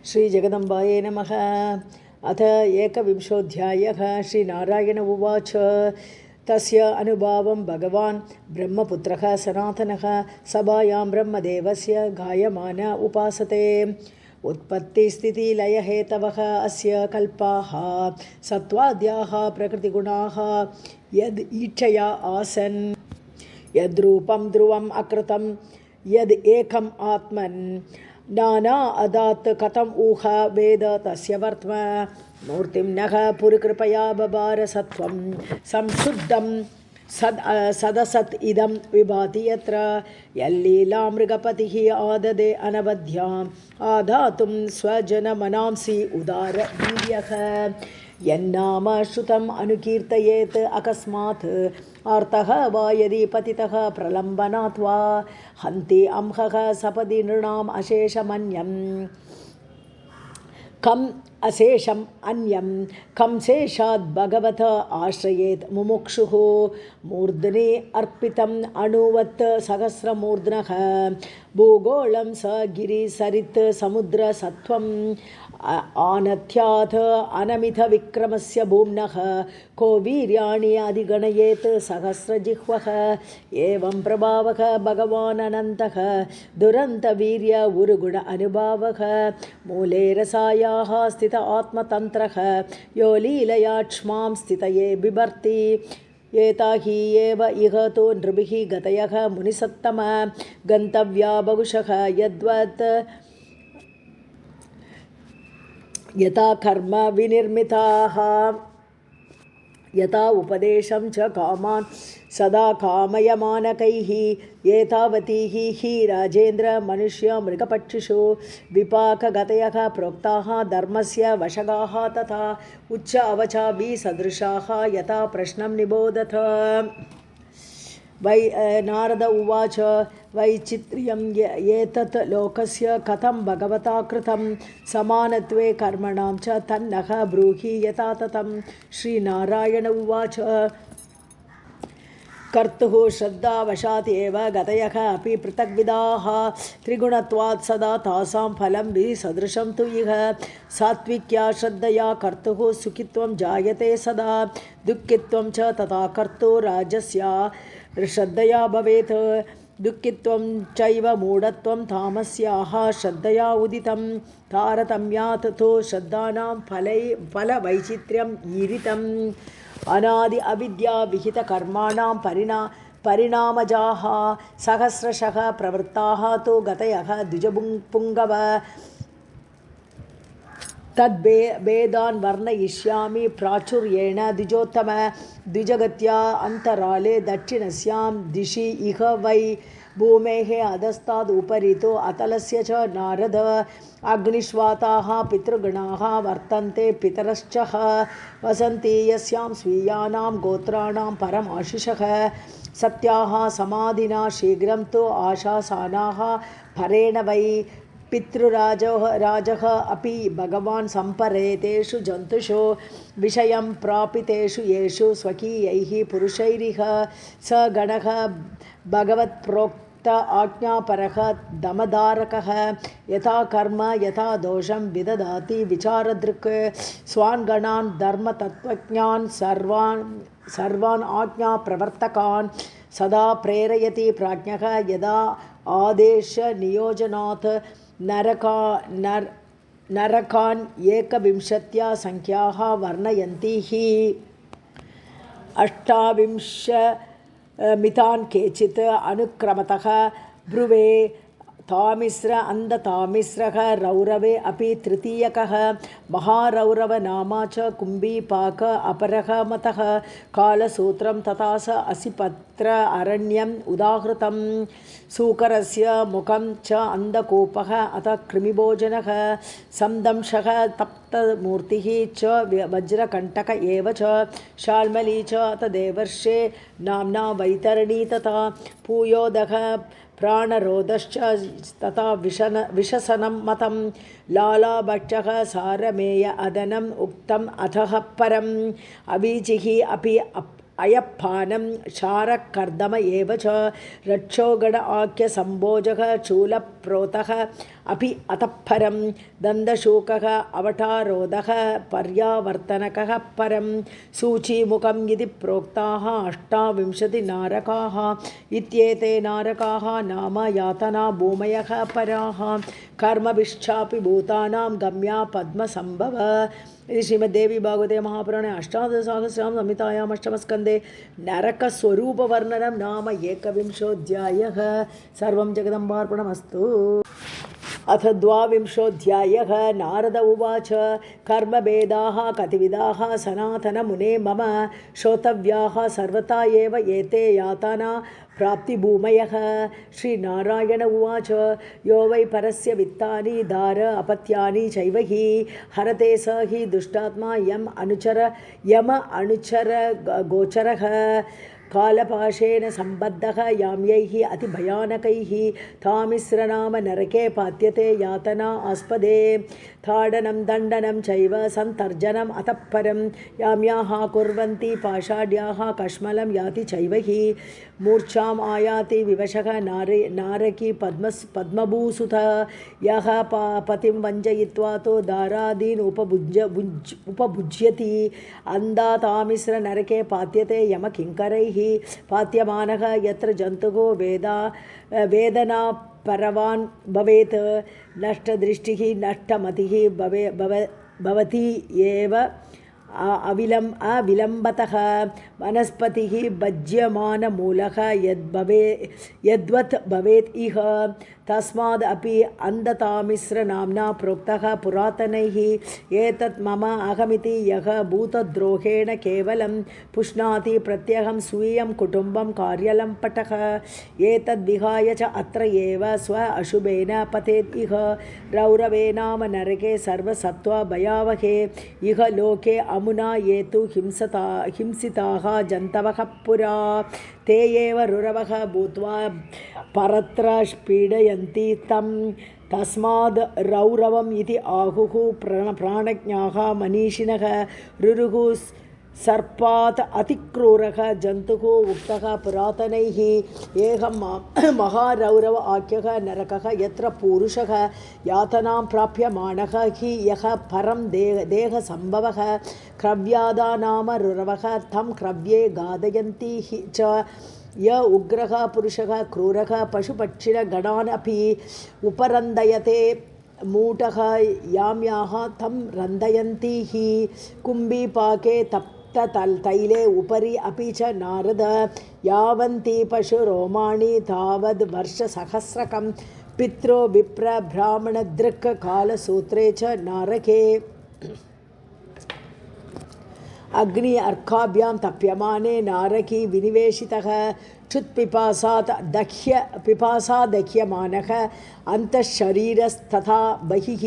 श्रीजगदम्बायै नमः। अथ एकविंशोऽध्यायः। श्रीनारायण उवाच। तस्य अनुभावं भगवान् ब्रह्मपुत्रः सनातनः सभायां ब्रह्मदेवस्य गायमान उपासते। उत्पत्तिस्थितिलयहेतवः अस्य कल्पाः सत्त्वाद्याः प्रकृतिगुणाः यद् इच्छया आसन्। यद्रूपं ध्रुवम् अकृतं यद् एकम् आत्मन् नाना अदात् कथम् ऊह वेद तस्य वर्त्म। मूर्तिं नः पुरकृपया बबार सत्वं संशुद्धं सदसत् इदं विभाति यत्र। यल्लीला मृगपतिः आददे अनवध्याम् आधातुं स्वजनमनांसि उदार वीर्यः। यन्नाम श्रुतम् अनुकीर्तयेत् अकस्मात् आर्तः वा यदि पतितः प्रलम्बनात् वा हन्ति अंहः सपदि नृणाम् अशेषमन्यम्। कम् अशेषम् अन्यं कं शेषाद् भगवत आश्रयेत् मुमुक्षुः। मूर्धनि अर्पितम् अणुवत् सहस्रमूर्ध्नः भूगोलं स गिरिसरित् समुद्रसत्त्वम् आनत्याथ अनमिथ विक्रमस्य भूम्नः। को वीर्याणि अधिगणयेत् सहस्रजिह्वः। एवं प्रभावः भगवान् अनन्तः दुरन्तवीर्य उरुगुण अनुभावः। मूले रसायाः स्थित आत्मतन्त्रः यो लीलयाक्ष्मां स्थितये बिभर्ति। एता हि एव इह तु नृभिः गतयः मुनिसत्तम गन्तव्या बहुशः यद्वत् यथा कर्म विनिर्मिताः। यथा उपदेशं च कामान् सदा कामयमानकैः। एतावती हि राजेन्द्र मनुष्य मृगपक्षिषु विपाकगतयः प्रोक्ताः धर्मस्य वशगाः तथा उच्च अवचाभि सदृशाः यथा प्रश्नं निबोधत। नारद उवाच। वैचित्र्यं एतत् लोकस्य कथं भगवता कृतं समानत्वे कर्मणां च तन्नः ब्रूहि यथा ततं। श्रीनारायण उवाच। कर्तुः श्रद्धावशात् एव गतयः अपि पृथग्विधाः त्रिगुणत्वात् सदा तासां फलं विसदृशं तु इह। सात्विक्या श्रद्धया कर्तुः सुखित्वं जायते सदा दुःखित्वं च तथा कर्तुः राजस्या श्रद्धया भवेत्। दुःखित्वं चैव मूढत्वं तामस्याः श्रद्धया उदितं। तारतम्यात् तु श्रद्धानां फलवैचित्र्यम् ईरितम्। अनादि अविद्या विहितकर्माणां परिणामजाः सहस्रशः प्रवृत्ताः तु गतयः द्विजपुङ्गव। तद्भेदान् वर्णयिष्यामि प्राचुर्येण द्विजोत्तम। द्विजगत्या अन्तराले दक्षिणस्यां दिशि इह वै भूमेः अधस्ताद् उपरितो अतलस्य च नारद। अग्निश्वाताः पितृगणाः वर्तन्ते पितरश्च वसन्ति यस्यां स्वीयानां गोत्राणां परमाशिषः। सत्याः समाधिना शीघ्रं तु आशासानाः परेण वै। पितृराजः अपि भगवान् सम्परेतेषु जन्तुषु विषयं प्रापितेषु येषु स्वकीयैः पुरुषैरिह। स गणः भगवत्प्रोक्त आज्ञापरः दमधारकः। यथा कर्म यथा दोषं विदधाति विचारदृक्। स्वान् गणान् धर्मतत्त्वज्ञान् सर्वान् आज्ञाप्रवर्तकान् सदा प्रेरयति प्राज्ञः। यदा आदेशनियोजनात् नरकान् एकविंशत्या संख्याः वर्णयन्ति हि। 28 केचित् अनुक्रमतः ब्रुवे। तामिस्र अन्धतामिस्रः रौरवे अपि तृतीयकः। महारौरवनामा च कुम्भीपाक अपरः मतः। कालसूत्रं तथा स असिपत्र अरण्यम् उदाहृतं। सूकरस्य मुखं च अन्धकूपः अथ कृमिभोजनः। संदंशः तप्तमूर्तिः च वज्रकण्टक एव च। शाल्मली च अथ देवर्षे नाम्ना वैतरणी तथा। पूयोदः प्राणरोधश्च तथा विशसनं मतं। लालाभक्षः सारमेय अदनम् उक्तम् अथः परम्। अवीचिः अपि अयपानं क्षारकर्दम एव च रक्षोगण आख्य सम्भोजः चूलप्रोतः अपि अतःपरं दन्तशूकः अवटारोदः पर्यावर्तनकः परं सूचीमुखम् इति प्रोक्ताः 28 नारकाः इत्येते नारकाः नाम यातना भूमयः पराः कर्मभिश्चापि भूतानां गम्या पद्मसम्भव इति श्रीमद्देवी भागवते महापुराणे अष्टादशसहस्रां संहितायाम् अष्टमस्कन्धे नरकस्वरूपवर्णनं नाम 21 सर्वं जगदम्बार्पणमस्तु। अथ 22 नारद उवाच कर्मभेदाः कतिविधाः सनातनमुने मम श्रोतव्याः सर्वथा एव एते यातना प्राप्तिभूमयः। श्रीनारायण उवाच यो वै परस्य वित्तानि दार अपत्यानि चैव हि हरते स हि दुष्टात्मा यम अनुचर गोचरः कालपाशेन सम्बद्धः याम्यैः अतिभयानकैः तामिस्रनाम नरके पात्यते यातना आस्पदे ताडनं दण्डनं चैव सन्तर्जनम् अतः परं याम्याः कुर्वन्ति पाषाढ्याः कश्मलं याति चैव हि मूर्छाम् आयाति विवशः नारकी पद्मभूसुत यः पतिं वञ्चयित्वा तो दारादीन् उपभुज्यति अन्धातामिस्र नरके पात्यते यमकिङ्करैः पात्यमानः यत्र जन्तुः वेदना परवान् भवेत् नष्टदृष्टिः नष्टमतिः भवति एव अविलम्बतः वनस्पतिः भज्यमानमूलः यद्वत् भवेत् इह तस्माद् अपि अन्धतामिस्रनाम्ना प्रोक्तः पुरातनैः एतत् मम अहमिति यः भूतद्रोहेण केवलं पुष्णाति प्रत्यहं स्वीयं कुटुम्बं कार्यलम्पटः एतद्विहाय च अत्र एव स्व अशुभेन पतेत् इह रौरवे नाम नरके सर्वसत्त्वा भयावहे इह लोके अमुना ये तु हिंसिताः जन्तवः पुरा ते एव रुरवः भूत्वा परत्र पीडयन्ति तं तस्माद् रौरवम् इति आहुः प्राणज्ञाः मनीषिणः रुरुः सर्पात् अतिक्रूरः जन्तुः उक्तः पुरातनैः एहं महारौरव आख्यः नरकः यत्र पुरुषः यातनां प्राप्यमाणः हि यः परं देहसम्भवः क्रव्यादा नाम रुरवः तं क्रव्ये घातयन्ति च य उग्रः पुरुषः क्रूरः पशुपक्षिणगणान् अपि उपरन्दयते मूटः याम्याः तं रन्दयन्ति हि कुम्भीपाके तैले उपरि अपि च नारद यावन्ति पशुरोमाणि तावद् वर्षसहस्रकं पित्रो विप्र ब्राह्मणदृक् कालसूत्रे च नारके अग्नि अर्काभ्यां तप्यमाने नारकी विनिवेशितः क्षुत्पिपासात् दह्यमानः अन्तःशरीरस्तथा बहिः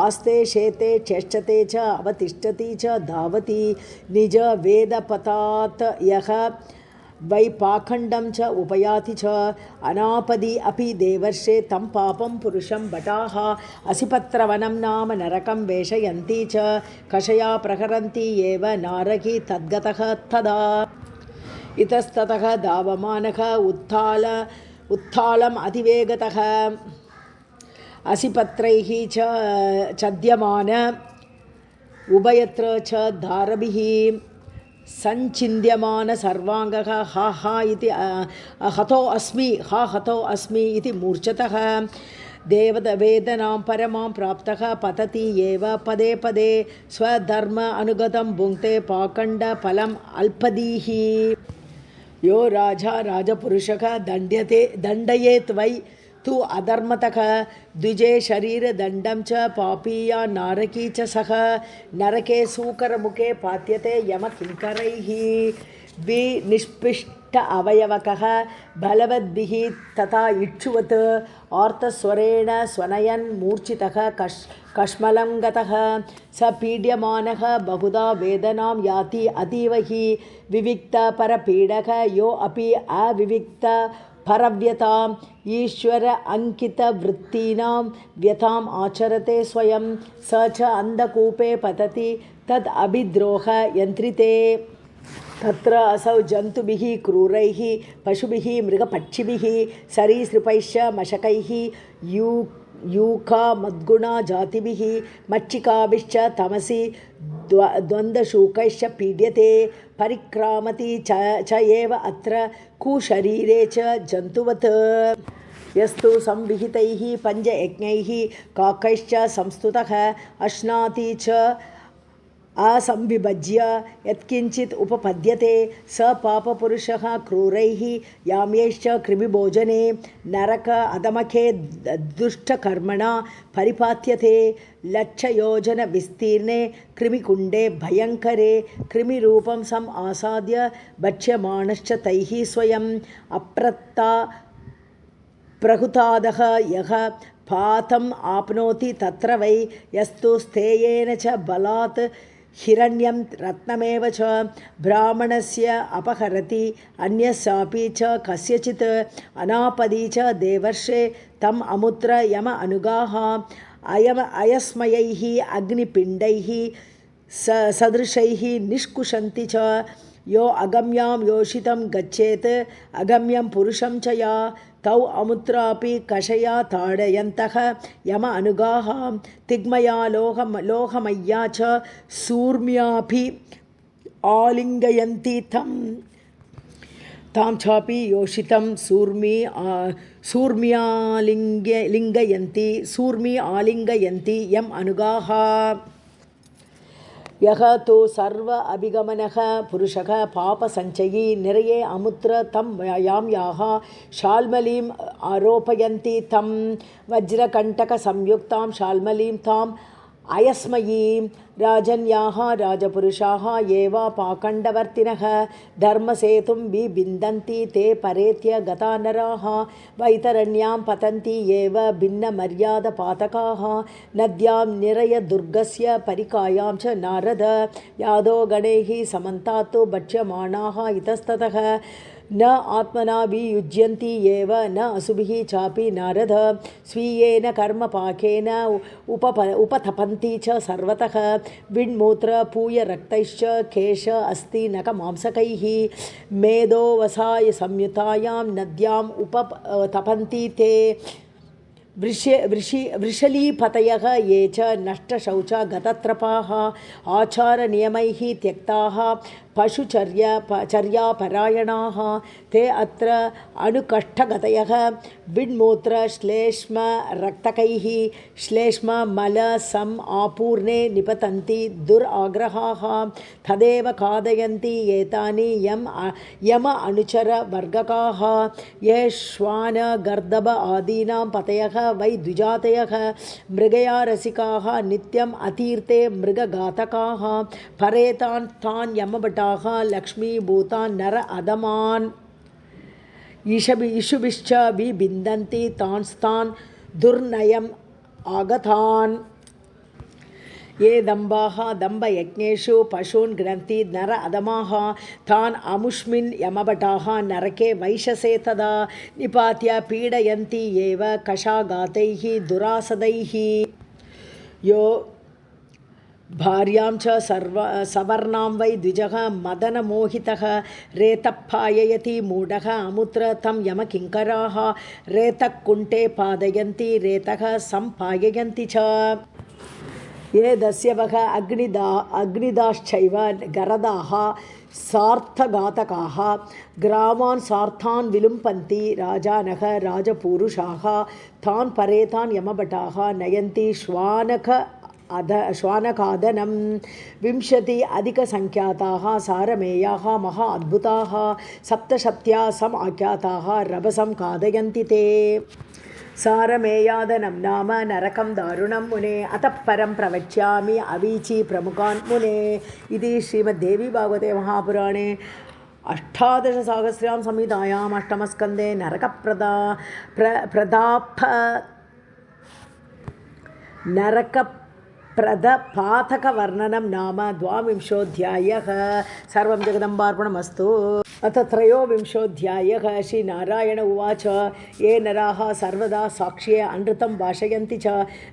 आस्ते शेते चेष्टते च अवतिष्ठति च धावति निज वेदपतात् यः वै पाखण्डं च उपयाति च अनापदि अपि देवर्षे तं पापं पुरुषं भटाः असिपत्रवनं नाम नरकं वेषयन्ति च कषया प्रहरन्ति एव नारकी तद्गतः तदा इतस्ततः धावमानः उत्थालम् अतिवेगतः असिपत्रैः च छद्यमान उभयत्र च धारभिः संचिन्त्यमान सर्वांगः हा हा इति हतो अस्मि इति मूर्छतः देववेदनां परमां प्राप्तः पतति एव पदे पदे स्वधर्म अनुगतं भुङ्क्ते पाखण्डफलम् अल्पदीः यो राजा राजपुरुषः दण्डयेत् वै तु अधर्मतः द्विजे शरीरदण्डं च पापीया नारकी च सः नरके सूकरमुखे पात्यते यमकिङ्करैः विनिष्पिष्ट अवयवकः बलवद्भिः तथा इक्षुवत् आर्तस्वरेण स्वनयन् मूर्छितः कश्मलं गतः स पीड्यमानः बहुधा वेदनां याति अतीव हि विविक्तपरपीडः यो अपि अविविक्त परव्यताम् ईश्वर अंकितवृत्तीनां व्यताम् आचरते स्वयं स च अन्धकूपे पतति तद् अभिद्रोह यन्त्रिते तत्र असौ जन्तुभिः क्रूरैः पशुभिः मृगपक्षिभिः सरीसृपैश्च मशकैः यूका मद्गुणा जातिभिः मच्छिकाभिश्च तमसि द्वन्द्वशूकैश्च पीड्यते परिक्रामति च एव अत्र कुशरीरे च जन्तुवत् यस्तु संविहितैः पञ्चयज्ञैः काकैश्च संस्तुतः अश्नाति च असंविभज्य यत्किञ्चित् उपपद्यते स पापपुरुषः क्रूरैः याम्यैश्च कृमिभोजने नरक अधमखे दुष्टकर्मणा परिपात्यते लक्षयोजनविस्तीर्णे कृमिकुण्डे भयङ्करे कृमिरूपं सम् आसाद्य भक्ष्यमाणश्च तैः स्वयम् प्रहुतादः यः पातम् आपनोति तत्र वै यस्तु स्थेयेन च बलात् हिरण्यं रत्नमेव च ब्राह्मणस्य अपहरति अन्यस्यापि च कस्यचित् अनापदि च देवर्षे तम् अमुत्र यम अनुगाः अयस्मयैः अग्निपिण्डैः सदृशैः निष्कुशन्ति च यो अगम्यां योषितं गच्छेत् अगम्यं पुरुषं च या तौ अमुत्रापि कषया ताडयन्तः यम अनुगाः तिग्मया लोहमय्या च सूर्म्यापि आलिङ्गयन्ति तां चापि योषितं सूर्मी आलिङ्गयन्ति यम अनुगाः यः तु सर्व अभिगमनः पुरुषः पापसञ्चयी निरये अमुत्र तं याम्याः शाल्मलीम् आरोपयन्ति तं वज्रकण्टकसंयुक्तां शाल्मलीं ताम् अयस्मयीं राजन्याः राजपुरुषाः एव पाखण्डवर्तिनः धर्मसेतुं विबिन्दन्ति ते परेत्य गता नराः वैतरण्यां पतन्ति एव भिन्नमर्यादपातकाः नद्यां निरयदुर्गस्य परिकायां च नारद यादो गणैः समन्तात् भक्ष्यमाणाः इतस्ततः न आत्मना वियुज्यन्ति एव न असुभिः चापि नारद स्वीयेन कर्मपाकेन उपतपन्ति च सर्वतः विण्मूत्र पूयरक्तैश्च केश अस्ति नखमांसकैः मेदोवसाय संयुतायां नद्याम् उपतपन्ति ते वृषलीपतयः ये च नष्टशौचा गतत्रपाः आचारनियमैः त्यक्ताः पशुचर्यापरायणाः ते अत्र अणुकष्ठगतयः विण्मूत्रश्लेष्मरक्तकैः श्लेष्ममलसम् आपूर्णे निपतन्ति दुराग्रहाः तदेव खादयन्ति एतानि यम अनुचरवर्गकाः ये श्वानगर्दभ आदीनां पतयः वै द्विजातयः मृगया रसिकाः नित्यम् अतीर्थे मृगघातकाः परेतान् तान् यमभटाः लक्ष्मीभूतान् नर अधमान् इषुभिश्च विबिन्दन्ति तांस्तान् दुर्नयम् आगतान् ये दम्भाः दम्भयज्ञेषु पशून् घ्नन्ति नर अधमाः तान् अमुष्मिन् यमभटाः नरके वैशसे तदा निपात्य पीडयन्ति एव कषाघातैः दुरासदैः यो भार्यां च सवर्णां वै द्विजः मदनमोहितः रेतप्पाययति मूढः अमुत्र तं यमकिङ्कराः रेतकुण्ठे पादयन्ति रेतः सम्पाययन्ति च ये दस्यवः अग्निदाश्चैव गरदाः सार्थघातकाः ग्रामान् सार्थान् विलुम्पन्ति राजानः राजपूरुषाः तान् परेतान् यमभटाः नयन्ति श्वानकादनं 20 अधिकसङ्ख्याताः सारमेयाः महा अद्भुताः सप्तशत्या सम आख्याताः रभसं खादयन्ति ते सारमेयादनं नाम नरकं दारुणं मुने अतः परं प्रवक्ष्यामि अवीची प्रमुखान् मुने इति श्रीमद्देवी भागवते महापुराणे 18 संहितायाम् 8मस्कन्धे नरकप्रदपातकवर्णनं नाम 22 सर्वं जगदम्बार्पणमस्तु। अथ त्रयोविंशोऽध्यायः श्रीनारायण उवाच ये नराः सर्वदा साक्ष्ये अनृतं भाषयन्ति च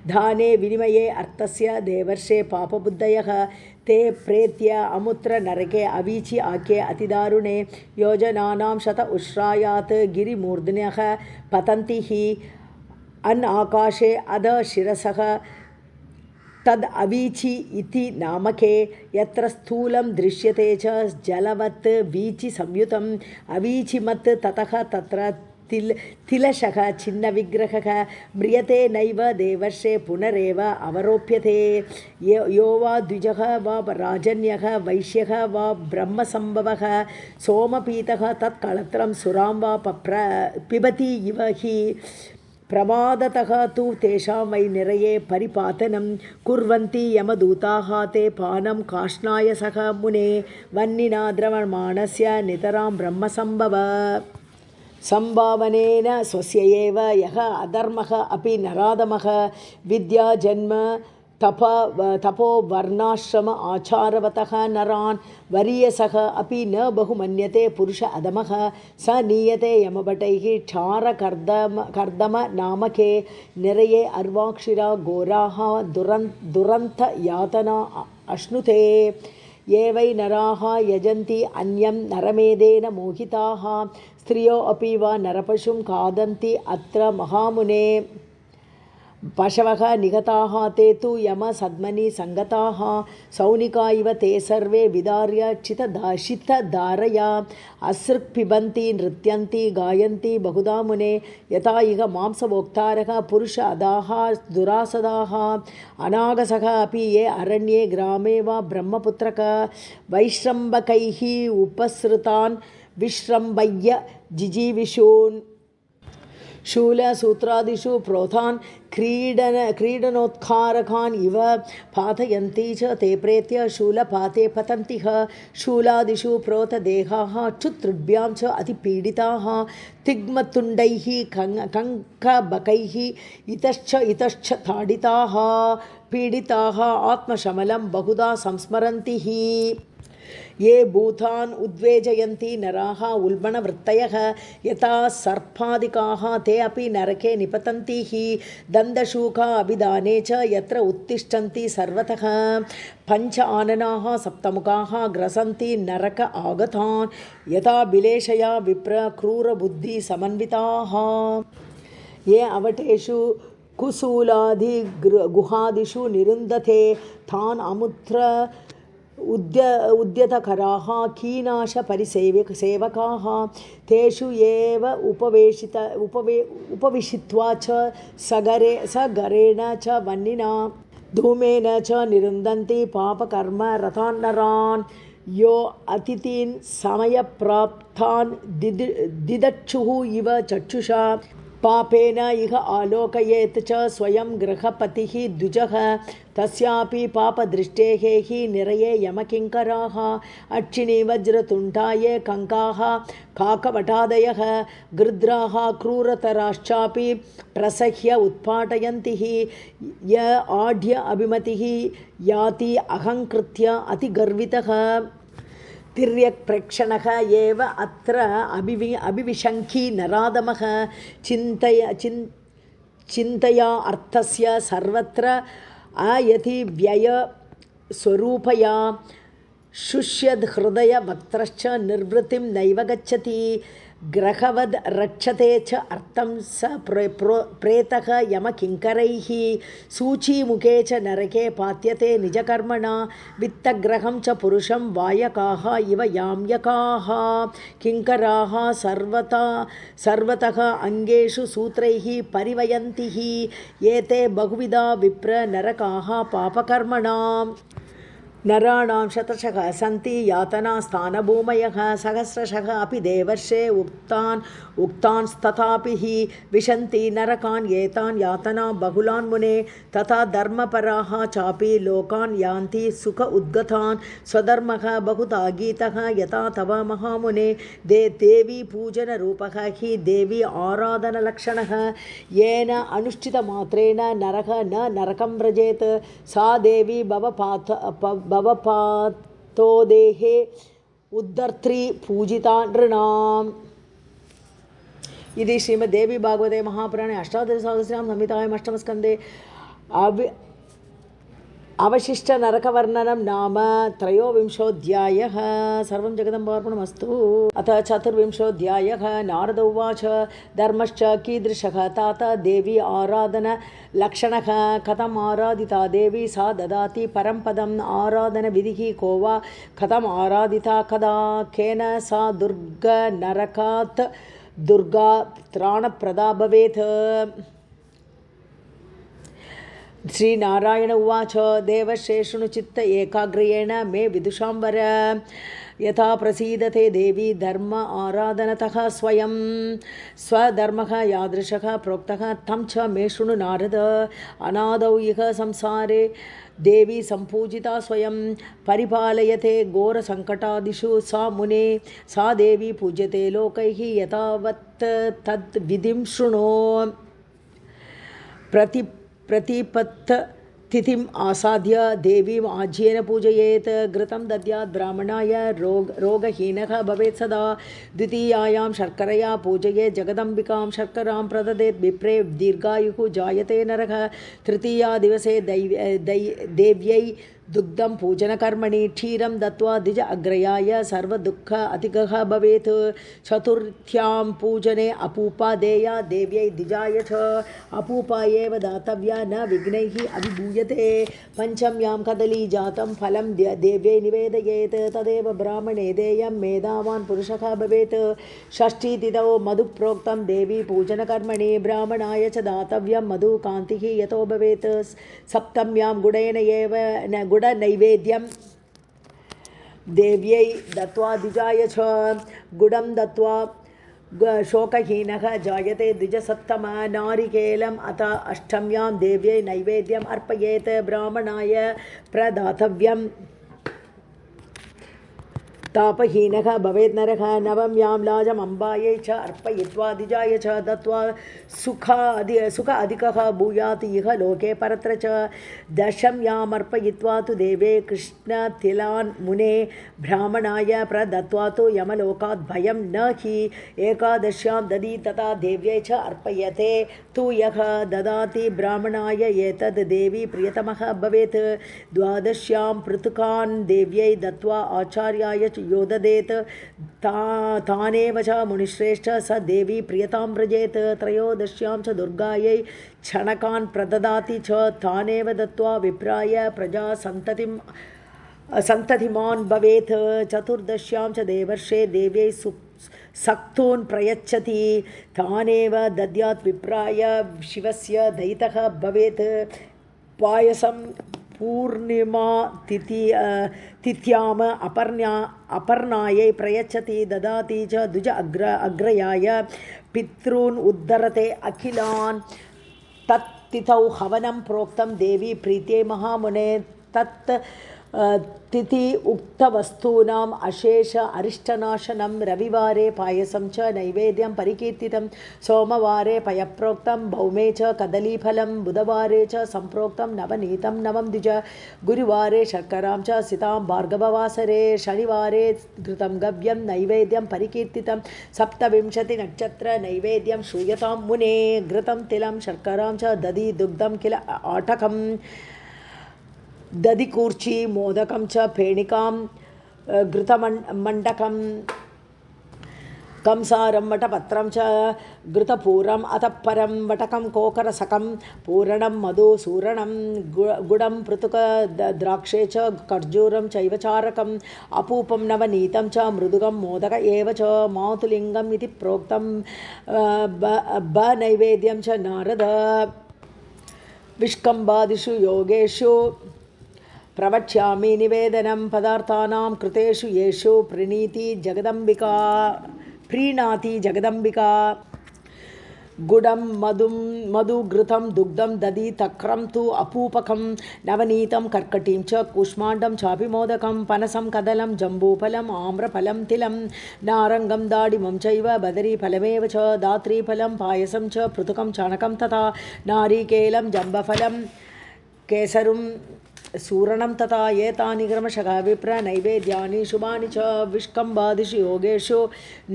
दाने विनिमये अर्थस्य देवर्षे पापबुद्धयः ते प्रेत्य अमुत्र नरके अवीचि आख्ये अतिदारुणे योजनानां शत उष्ट्रायात् गिरिमूर्ध्न्यः पतन्ति हि अन् आकाशे अध शिरसः तद् अवीचि इति नामके यत्र स्थूलं दृश्यते च जलवत् वीचि संयुतम् अवीचिमत् ततः तत्र तिलशः छिन्नविग्रहः म्रियते नैव देवर्षे पुनरेव अवरोप्यते यो वा द्विजः वा राजन्यः वैश्यः वा ब्रह्मसम्भवः सोमपीतः तत्कळत्रं सुरां वा पिबति इव हि प्रमादतः तु तेषां वै निरये परिपातनं कुर्वन्ति यमदूताः ते पानं काष्णाय सह मुने वह्निना द्रवमाणस्य नितरां ब्रह्मसम्भव संभावनेन स्वस्य एव यः अधर्मः अपि नराधमः विद्या जन्म तपो वर्णाश्रम आचारवतः नरान् वरीयसः अपि न बहु मन्यते पुरुष अधमः स नीयते यमभटैः क्षारकर्दम नामके निरये अर्वाक्षिरा घोराः दुरन्त यातना अश्नुते ये वै नराः यजन्ति अन्यं नरमेधेन मोहिताः स्त्रियो अपि वा नरपशुं खादन्ति अत्र महामुने पशवः निगताः ते तु यमसद्मनि सङ्गताः सौनिका इव ते सर्वे विदार्य चितधारया असृक् पिबन्ति नृत्यन्ति गायन्ति बहुधा मुने यथा इह मांसभोक्तारः पुरुष अदाः दुरासदाः अनागसः अपि ये अरण्ये ग्रामे वा ब्रह्मपुत्रक वैश्रम्भकैः उपसृतान् विश्रम्भय्य जिजीविषून् शूलसूत्रादिषु प्रोथान् क्रीडनोत्कारकान् इव पातयन्ति च ते प्रेत्य शूलपाते पतन्तिः शूलादिषु प्रोतदेहाः क्षुतृभ्यां च अतिपीडिताः तिग्मतुण्डैः कङ्कबकैः इतश्च ताडिताः पीडिताः आत्मशमलं बहुधा संस्मरन्ति हि ये भूतान् उद्वेजयन्ति नराः उल्बणवृत्तयः यथा सर्पादिकाः ते अपि नरके निपतन्ति हि दन्तशूका अभिधाने च यत्र उत्तिष्ठन्ति सर्वतः पञ्च आननाः सप्तमुखाः ग्रसन्ति नरक आगतान् यथा बिलेशया विप्र क्रूरबुद्धि समन्विताः ये अवटेषु कुसूलादि गुहादिषु निरुन्धते तान् अमुत्र उद्यतकराः कीनाशपरिसेवकाः तेषु एव उपविशित्वा च सगरेण च वह्निना धूमेन च निरुन्धन्ति पापकर्म रतान् नरान् यो अतिथीन् समयप्राप्तान् दिदक्षुः इव चक्षुषा पापेन इह आलोकयेत् च स्वयं गृहपतिः द्विजः तस्यापि पापदृष्टेः हि निरये यमकिङ्कराः अक्षिणीवज्रतुण्डाये कङ्काः काकवटादयः गृध्राः क्रूरतराश्चापि प्रसह्य उत्पाटयन्ति य आढ्य अभिमतिः याति अहङ्कृत्य अतिगर्वितः तिर्यक्प्रेक्षणः एव अत्र अभिविशङ्खी नराधमः चिन्तया अर्थस्य सर्वत्र आयति व्ययस्वरूपया शुष्यद्हृदयवक्त्रश्च निर्वृतिं नैव गच्छति ग्रहवद् रक्षते च अर्थं स प्रेतः यमकिङ्करैः सूचीमुखे च नरके पात्यते निजकर्मणा वित्तग्रहं च पुरुषं वायकाः इव याम्यकाः किङ्कराः सर्वतः अङ्गेषु सूत्रैः परिवयन्ति एते बहुविधा विप्र नरकाः पापकर्मणाम् नराणां शतशः सन्ति यातनास्थानभूमयः सहस्रशः अपि देवर्षे उक्तांस्तथापि हि विशन्ति नरकान् एतान् यातनां बहुलान् मुने तथा धर्मपराः चापि लोकान् यान्ति सुख उद्गतान् स्वधर्मः बहुधा गीतः यथा तव महामुने देवी पूजनरूपः हि देवी आराधनलक्षणः येन अनुष्ठितमात्रेण नरः न नरकं व्रजेत् सा देवी भवपातो देहे उद्धर्त्री पूजिता नृणाम्। इति श्रीमद्देवी भागवते महापुराणे अष्टादशसहस्रां संहितायाम् अष्टमस्कन्धे अवशिष्टनरकवर्णनं नाम त्रयोविंशोऽध्यायः। सर्वं जगदम्बार्पणमस्तु। अथ चतुर्विंशोऽध्यायः। नारद उवाच धर्मश्च कीदृशः तात देवी आराधनलक्षणः कथम् आराधिता देवी सा ददाति परं पदम् आराधनविधिः को वा कथम् आराधिता कदा केन सा दुर्गनरकात् दुर्गा त्राणप्रदा भवेत्। श्रीनारायण उवाच देवशेषुनु चित्त एकाग्र्येण मे विदुषां वर यथा प्रसीदते देवी धर्म आराधनतः स्वयं स्वधर्मः यादृशः प्रोक्तः तं च मे शृणु नारद। अनादौ इह संसारे देवी सम्पूजिता स्वयं परिपालयते घोरसङ्कटादिषु सा मुने सा देवी पूज्यते लोकैः यथावत् तद् विधिं शृणु। प्रतिपत्तिथिम् आसाद्य देवीम् आज्येन पूजयेत्। घृतं दद्यात् ब्राह्मणाय रोगहीनः भवेत् सदा। द्वितीयायां शर्करया पूजयेत् जगदम्बिकां शर्करां प्रददेत् विप्रे दीर्घायुः जायते नरः। तृतीया दिवसे देव्यै दुग्धं पूजनकर्मणि क्षीरं दत्वा द्विज अग्रयाय सर्वदुःख अतिगः भवेत्। चतुर्थ्यां पूजने अपूपा देया देव्यै द्विजाय च अपूपा एव दातव्या न विघ्नैः अभिभूयते। पञ्चम्यां कदली जातं फलं देव्यै निवेदयेत् तदेव ब्राह्मणे देयं मेधावान् पुरुषः भवेत्। षष्ठीतिथौ मधुप्रोक्तं देवी पूजनकर्मणि ब्राह्मणाय च दातव्यं मधु कान्तिः यतो भवेत्। सप्तम्यां गुडेन एव गुडनैवेद्यं देव्यै दत्वा द्विजाय च गुडं दत्वा शोकहीनः जायते। द्विजसप्तम नारिकेलम् अथ अष्टम्यां देव्यै नैवेद्यम् अर्पयेत् ब्राह्मणाय प्रदातव्यम् तापहीनः भवेत् नरः। नवम्यां लाजम् अम्बायै च अर्पयित्वा द्विजाय च दत्वा सुख अधिकः भूयात् इह लोके परत्र च। दशम्याम् अर्पयित्वा तु देवे कृष्णतिलान् मुने ब्राह्मणाय प्रदत्वा तु यमलोकात् भयं न हि। एकादश्यां दधी तथा देव्यै च अर्पयते तु यः ददाति ब्राह्मणाय एतद् देवी प्रियतमः भवेत्। द्वादश्यां पृथुकान् देव्यै दत्वा आचार्याय च यो ददेत् तानेव च मुनिश्रेष्ठ स देवी प्रियतां व्रजेत्। त्रयोदश्यां च दुर्गायै क्षणकान् प्रददाति च तानेव दत्वा विप्राय प्रजा सन्ततिमान् भवेत्। चतुर्दश्यां च देवर्षे देव्यै सक्तून् प्रयच्छति तानेव दद्यात् विप्राय शिवस्य दयितः भवेत्। पायसं पूर्णिमा तिथ्याम अपर्णायै प्रयच्छति ददाति च द्विज अग्रयाय पितॄन् उद्धरते अखिलान्। तत्तिथौ हवनं प्रोक्तं देवी प्रीत्यै महामुने तत् तिथि उक्तवस्तूनाम् अशेष अरिष्टनाशनं। रविवारे पायसं च नैवेद्यं परिकीर्तितं। सोमवारे पयप्रोक्तं भौमे च कदलीफलं। बुधवारे च सम्प्रोक्तं नवनीतं नवं द्विज। गुरुवारे शर्करां च सितां भार्गववासरे। शनिवारे घृतं गव्यं नैवेद्यं परिकीर्तितं। सप्तविंशतिनक्षत्र नैवेद्यं श्रूयतां मुने। घृतं तिलं शर्करां च दधि दुग्धं किल आटकम् दधिकूर्ची मोदकं च फेणिकां घृतमण्डकं कंसारं वटपत्रं च घृतपूरम् अतः परं वटकं कोकरसकं पूरणं मधुसूरणं गुडं पृथुक द्राक्षे च खर्जूरं चैव चारकम् अपूपं नवनीतं च मृदुगं मोदक एव च। मातुलिङ्गम् इति प्रोक्तं नैवेद्यं च नारद। विष्कम्बादिषु योगेषु प्रवक्ष्यामि निवेदनं पदार्थानां कृतेषु येषु प्रीणाति जगदम्बिका। गुडं मधु घृतं दुग्धं दधि तक्रं तु अपूपकं नवनीतं कर्कटीं च कूष्माण्डं चापि मोदकं पनसं कदलं जम्बूफलम् आम्रफलं तिलं नारङ्गं दाडिमं चैव बदरीफलमेव च। दात्रीफलं पायसं च पृथुकं चाणकं तथा नारिकेलं जम्बफलं केसरं सूरणं तथा एतानि क्रमशः विप्र नैवेद्यानि शुभानि च विष्कम्बादिषु योगेषु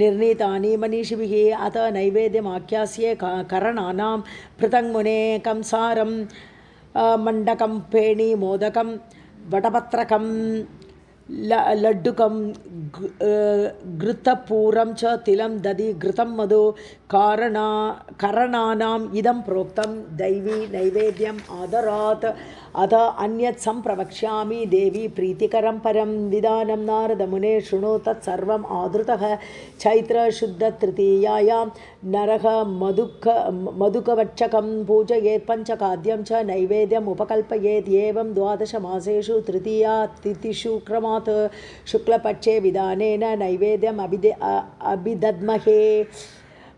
निर्णीतानि मनीषिभिः अत नैवेद्यमाख्यास्ये करणानां पृथङ्मुने कंसारं मण्डकं पेणी मोदकं वटपत्रकं लड्डुकं घृतपूरं च तिलं दधि घृतं मधु करणानाम् इदं प्रोक्तं दैवी नैवेद्यम् आदरात् अथ अन्यत् सम्प्रवक्ष्यामि देवी प्रीतिकरं परं विधानं नारदमुने शृणु तत्सर्वम् आदृतः चैत्रशुद्धतृतीयायां नरः मधुकवच्चकं पूजयेत् पञ्चखाद्यं च नैवेद्यम् उपकल्पयेत् एवं 12 मासेषु तृतीया तिथिषु क्रमात् शुक्लपक्षे विधानेन नैवेद्यम् अभिदद्महे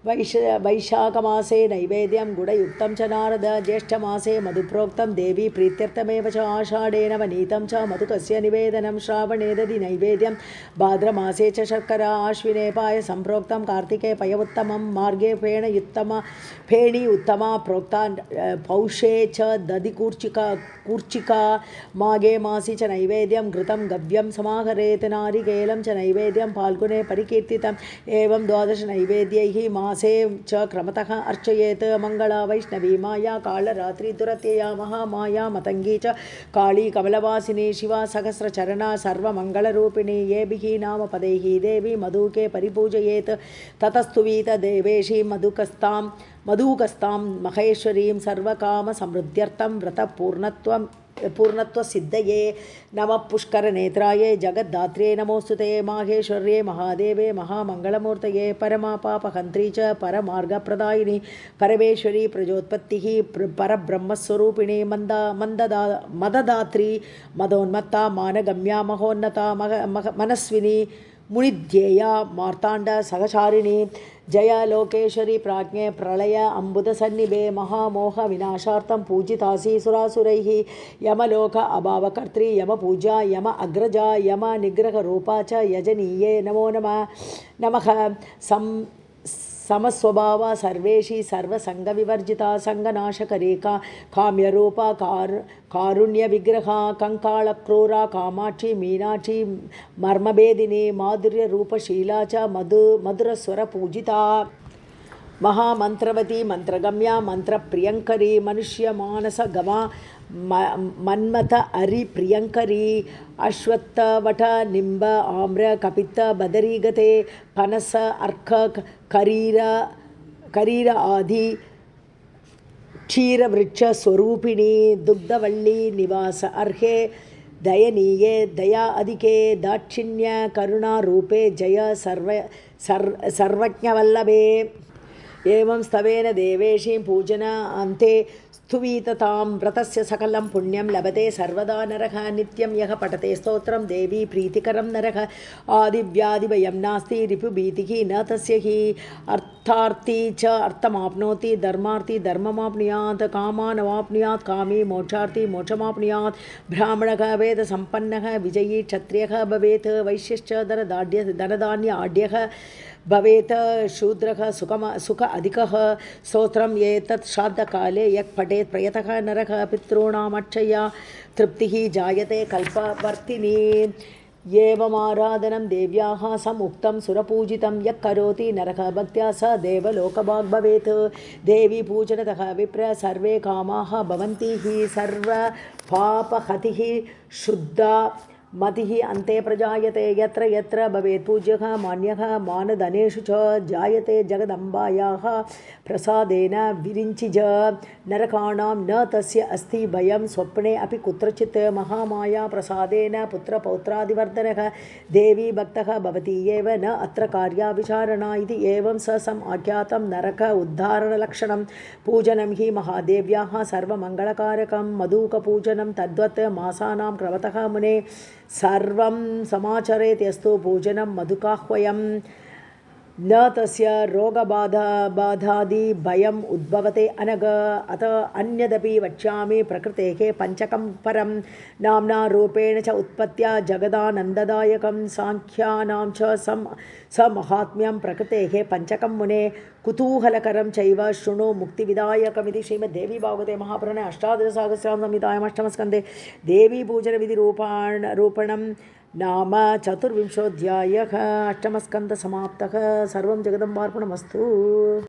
वैशाखमासे नैवेद्यं गुडयुक्तं च नारद ज्येष्ठमासे मधुप्रोक्तं देवी प्रीत्यर्थमेव च आषाढेन वनीतं च मधुकस्य निवेदनं श्रावणे दधि नैवेद्यं भाद्रमासे च शर्करा आश्विने पायसं प्रोक्तं कार्तिके पयोत्तमं मार्गे फेणी उत्तमा प्रोक्ता पौषे च दधि कूर्चिका माघे मासि च नैवेद्यं घृतं गव्यं समाहरेत् नारिकेलं च नैवेद्यं फाल्गुने परिकीर्तितम् एवं 12 नैवेद्यैः मासे च क्रमतः अर्चयेत् मङ्गला वैष्णवी माया कालरात्रि दुरत्यया महामाया मतंगी च काली कमलवासिनी शिवा सहस्रचरणा सर्वमङ्गलरूपिणी येभिः नामपदैः देवी मधुके परिपूजयेत् ततस्तुवीत देवेशी मधुकस्तां महेश्वरीं सर्वकामसमृद्ध्यर्थं व्रतपूर्णत्वसिद्धये नमः पुष्करनेत्रायै जगद्धात्र्यै नमोस्तुते माहेश्वर्ये महादेवे महामङ्गलमूर्तये परमापापहन्त्री च परमार्गप्रदायिनी परमेश्वरी प्रजोत्पत्तिः परब्रह्मस्वरूपिणी मददात्री मदोन्मत्ता मानगम्या महोन्नता मनस्विनी मुनिध्येया मार्ताण्ड सहचारिणी जय लोकेश्वरी प्राज्ञे प्रलय अम्बुदसन्निभे महामोह विनाशार्थं पूजितासि सुरासुरैः यमलोक अभावकर्त्री यमपूजा यम अग्रजा यम निग्रहरूपा च यजनीये नमो नमः समस्वभावा सर्वेशी सर्वसंगविवर्जिता संगनाशकरेका काम्यरूपा कारुण्यविग्रहा कंकालक्रूरा कामाक्षी मीनाक्षी मर्मभेदिनी माधुर्यरूपशीला च मधुरस्वरपूजिता महामंत्रवती मंत्रगम्या मंत्रप्रियंकरी मनुष्यमानसगमा मन्मथ हरि प्रियंकरी अश्वत्थ वट निंब आम्र कपित्त बदरी गते पनस अर्क करीर आदि क्षीरवृक्ष स्वरूपिणी दुग्धवल्ली निवास अर्हे दयनीये दया अधिके दाक्षिण्य करुणा रूपे जय सर्वज्ञवल्लभे एवं स्तवेन देवेशीं पूजन अन्ते स्तुवीततां व्रतस्य सकलं पुण्यं लभते सर्वदा नरः नित्यं यः पठते स्तोत्रं देवी प्रीतिकरं नरः आदिव्याधिभयं नास्ति रिपुभीतिः न तस्य हि अर्थार्थी च अर्थमाप्नोति धर्मार्थी धर्ममाप्नुयात् कामानवाप्नुयात् कामी मोक्षार्थी मोक्षमाप्नुयात् ब्राह्मणः वेदसम्पन्नः विजयी क्षत्रियः भवेत् वैश्यश्च धनधान्य आढ्यः भवेत् शूद्रः सुख अधिकः स्तोत्रम् एतत् श्राद्धकाले यः पठेत् प्रयतः नरः पितॄणामक्षया तृप्तिः जायते कल्पवर्तिनी एवमाराधनं देव्याः समुक्तं सुरपूजितं यः करोति नरः भक्त्या स देवलोकभाग् भवेत् देवी पूजनतः विप्र सर्वे कामाः भवन्ति हि सर्वपापहतिः शुद्धा मतिः अन्ते प्रजायते यत्र यत्र भवेत् पूज्यः मान्यः मानधनेषु च जायते जगदम्बायाः प्रसादेन विरिञ्चिज नरकाणां न तस्य अस्ति भयं स्वप्ने अपि कुत्रचित् महामाया प्रसादेन पुत्रपौत्रादिवर्धनः देवी भक्तः भवति एव न अत्र कार्या विचारणा इति एवं सम् आख्यातं नरक उद्धारणलक्षणं पूजनं हि महादेव्याः सर्वमङ्गलकारकं मधुकपूजनं तद्वत् मासानां क्रमतः मुने सर्वं समाचरेत् यस्तु पूजनं मधुकाह्वयं न तस्य रोगबाधादि भयम् उद्भवते अनग अत अन्यदपि वक्ष्यामि प्रकृतेः पंचकं परं नाम्ना रूपेण च उत्पत्त्या जगदानन्ददायकं सांख्यानां च समहात्म्यं प्रकृतेः पंचकं मुने कुतूहलकरं चैव शृणु मुक्तिविदायकमिति श्रीमद्देवी भागवते महापुराणे अष्टादशसहस्रां संहितायाम् अष्टमस्कन्धे देवीपूजनविधिरूपणं नाम चतुर्विंशोऽध्यायः। अष्टमस्कन्धः समाप्तः। सर्वं जगदम्बार्पणमस्तु।